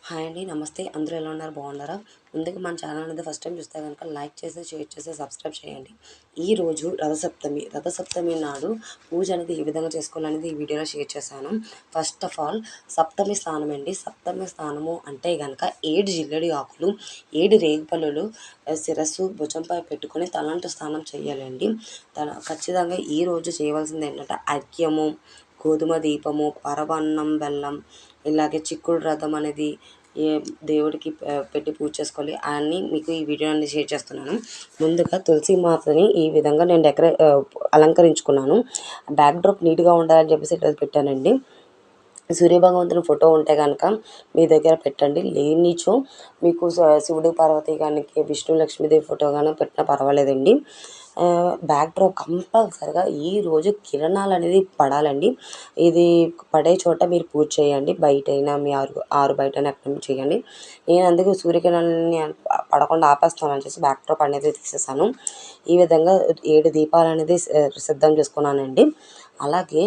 Hi అండి, నమస్తే. అందరూ ఎలా ఉన్నారు? బాగున్నారా? ముందుగా మన ఛానల్ అనేది ఫస్ట్ టైం చూస్తే కనుక లైక్ చేసి, షేర్ చేసి, సబ్స్క్రైబ్ చేయండి. ఈరోజు రథసప్తమి నాడు పూజ అనేది ఏ విధంగా చేసుకోవాలనేది ఈ వీడియోలో షేర్ చేశాను. ఫస్ట్ ఆఫ్ ఆల్ సప్తమి స్నానం అండి. సప్తమి స్నానము అంటే కనుక 7 జిల్లడి ఆకులు, 7 రేగిపళ్ళులు శిరస్సు భుజంపై పెట్టుకొని తలంటు స్నానం చేయాలండి. ఖచ్చితంగా ఈరోజు చేయవలసింది ఏంటంటే అర్ఘ్యము, గోధుమ దీపము, పరమాన్నం, బెల్లం, ఇలాగే చిక్కుడు రథం అనేది దేవుడికి పెట్టి పూజ చేసుకోవాలి అని మీకు ఈ వీడియో అనేది షేర్ చేస్తున్నాను. ముందుగా తులసి మాతని ఈ విధంగా నేను అలంకరించుకున్నాను. బ్యాక్ డ్రాప్ నీట్గా ఉండాలని చెప్పేసి ఇట్లా పెట్టానండి. సూర్యభగవంతుని ఫోటో ఉంటే కనుక మీ దగ్గర పెట్టండి. లేనిచో మీకు శివుడు పార్వతి కానీ విష్ణు లక్ష్మీదేవి ఫోటో కానీ పెట్టినా పర్వాలేదండి. బ్యాక్ డ్రాప్ కంపల్సరిగా ఈరోజు కిరణాలు అనేది పడాలండి. ఇది పడే చోట మీరు పూజ చేయండి. బయటైనా మీ ఆరు బయటైనా ఎక్కడ చేయండి. నేను అందుకే సూర్యకిరణాలని పడకుండా ఆపేస్తానని చేసి బ్యాక్ డ్రాప్ అనేది తీసేసాను. ఈ విధంగా 7 దీపాలు అనేది సిద్ధం చేసుకున్నానండి. అలాగే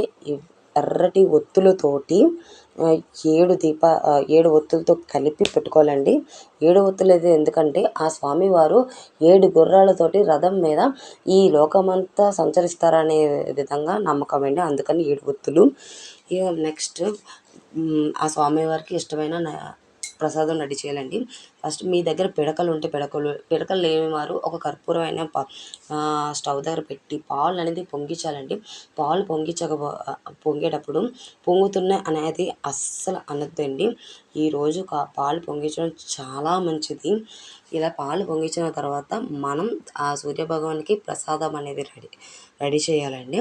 ఎర్రటి ఒత్తులతోటి 7 ఒత్తులతో కలిపి పెట్టుకోవాలండి. 7 ఒత్తులు అయితే ఎందుకంటే ఆ స్వామివారు 7 గుర్రాలతోటి రథం మీద ఈ లోకమంతా సంచరిస్తారనే విధంగా నమ్మకం అండి. అందుకని 7 ఒత్తులు. ఇక నెక్స్ట్ ఆ స్వామివారికి ఇష్టమైన ప్రసాదం రెడీ చేయాలండి. ఫస్ట్ మీ దగ్గర పిడకలు ఉంటే పిడకలు లేని వారు ఒక కర్పూరమైన స్టవ్ దగ్గర పెట్టి పాలు అనేది పొంగించాలండి. పాలు పొంగేటప్పుడు పొంగుతున్నాయి అనేది అస్సలు అనొద్దండి. ఈరోజు పాలు పొంగించడం చాలా మంచిది. ఇలా పాలు పొంగించిన తర్వాత మనం ఆ సూర్యభగవానికి ప్రసాదం అనేది రెడీ చేయాలండి.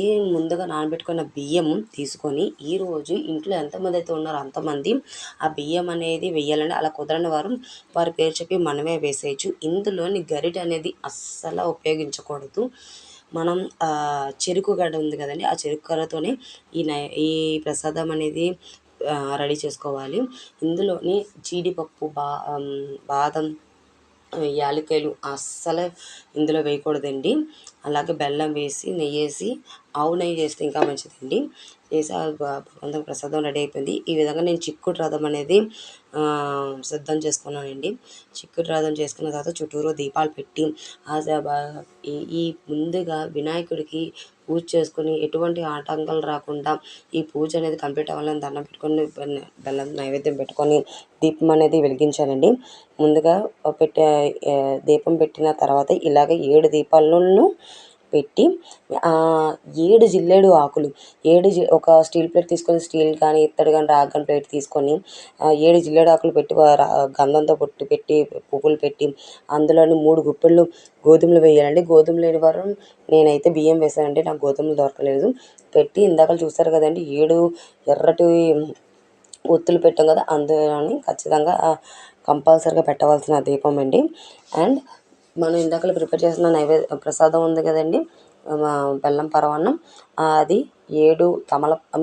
ఈ ముందుగా నానబెట్టుకున్న బియ్యం తీసుకొని ఈరోజు ఇంట్లో ఎంతమంది అయితే ఉన్నారో అంతమంది ఆ బియ్యం అనేది వేయాలండి. అలా కుదరని వారి పేరు చెప్పి మనమే వేసేయచ్చు. ఇందులోని గరిటె అనేది అస్సలు ఉపయోగించకూడదు. మనం చెరుకు గడ్డ ఉంది కదండి, ఆ చెరుకు కర్రతోనే ఈ ప్రసాదం అనేది రెడీ చేసుకోవాలి. ఇందులోని జీడిపప్పు, బాదం, యాలకులు అస్సలు ఇందులో వేయకూడదండి. అలాగే బెల్లం వేసి, నెయ్యి వేసి, ఆవు నెయ్యి చేస్తే ఇంకా మంచిదండి. చేసి భగవంతుని ప్రసాదం రెడీ అయిపోయింది. ఈ విధంగా నేను చిక్కుడు రథం అనేది సిద్ధం చేసుకున్నానండి. చిక్కుడు రథం చేసుకున్న తర్వాత చుట్టూరు దీపాలు పెట్టి ఈ ముందుగా వినాయకుడికి పూజ చేసుకుని ఎటువంటి ఆటంకాలు రాకుండా ఈ పూజ అనేది కంప్లీట్ అవ్వాలని దండం పెట్టుకొని బెల్లం నైవేద్యం పెట్టుకొని దీపం అనేది వెలిగించానండి. ముందుగా దీపం పెట్టిన తర్వాత ఇలాగ 7 దీపాలను పెట్టి 7 జిల్లేడు ఆకులు ఒక స్టీల్ ప్లేట్ తీసుకొని, స్టీల్ కానీ ఇత్తడి కానీ రాగి కానీ ప్లేట్ తీసుకొని 7 జిల్లేడు ఆకులు పెట్టి గంధంతో పొట్టు పెట్టి పువ్వులు పెట్టి అందులోని 3 గుప్పెళ్ళు గోధుమలు వేయాలండి. గోధుమలు లేని వారు నేనైతే బియ్యం వేసానండి, నాకు గోధుమలు దొరకలేదు. పెట్టి ఇందాక చూస్తారు కదండి 7 ఎర్రటి ఒత్తులు పెట్టాం కదా, అందులోని ఖచ్చితంగా కంపల్సరిగా పెట్టవలసిన దీపం అండి. అండ్ మనం ఇందాకలో ప్రిపేర్ చేసిన ప్రసాదం ఉంది కదండి, బెల్లం పరమాన్నం, అది 7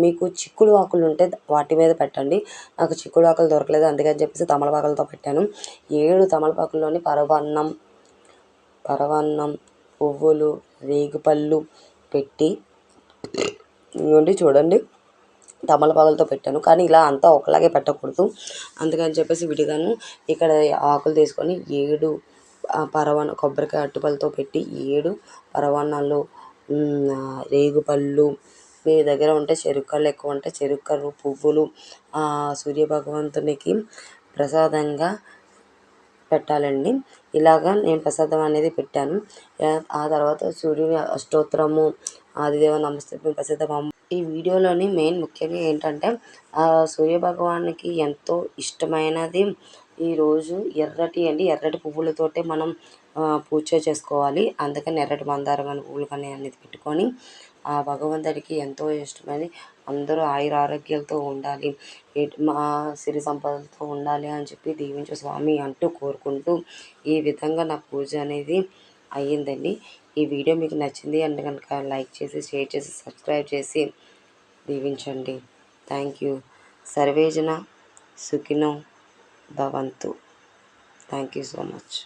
మీకు చిక్కుడు ఆకులు ఉంటే వాటి మీద పెట్టండి. నాకు చిక్కుడు ఆకులు దొరకలేదు, అందుకని చెప్పేసి తమలపాకులతో పెట్టాను. 7 తమలపాకుల్లోని పరమాన్నం, పువ్వులు, రేగిపళ్ళు పెట్టి ఇవ్వండి చూడండి, తమలపాకులతో పెట్టాను. కానీ ఇలా అంతా ఒకలాగే పెట్టకూడదు, అందుకని చెప్పేసి విడిగాను ఇక్కడ ఆకులు తీసుకొని 7 కొబ్బరికాయ అట్టుపలతో పెట్టి 7 పరమాన్నాలు, రేగుపళ్ళు, మీ దగ్గర ఉంటే చెరుక్కలు ఎక్కువ ఉంటే చెరుక్కలు, పువ్వులు సూర్యభగవంతునికి ప్రసాదంగా పెట్టాలండి. ఇలాగా నేను ప్రసాదం అనేది పెట్టాను. ఆ తర్వాత సూర్యుని అష్టోత్తరము, ఆదిదేవ నమస్తే ప్రసిద్ధం. ఈ వీడియోలోని మెయిన్ ముఖ్యంగా ఏంటంటే సూర్యభగవానికి ఎంతో ఇష్టమైనది ఈరోజు ఎర్రటి పువ్వులతోటే మనం పూజ చేసుకోవాలి. అందుకని ఎర్రటి మందారం కానీ పువ్వులు కానీ అనేది పెట్టుకొని ఆ భగవంతుడికి ఎంతో ఇష్టమని అందరూ ఆయురారోగ్యాలతో ఉండాలి, మా సిరి సంపదలతో ఉండాలి అని చెప్పి దీవించు స్వామి అంటూ కోరుకుంటూ ఈ విధంగా నా పూజ అనేది అయ్యిందండి. ఈ వీడియో మీకు నచ్చింది అంటే కనుక లైక్ చేసి, షేర్ చేసి, సబ్స్క్రైబ్ చేసి దీవించండి. Thank you. సర్వేజన సుఖినో భవంతు. Thank you so much.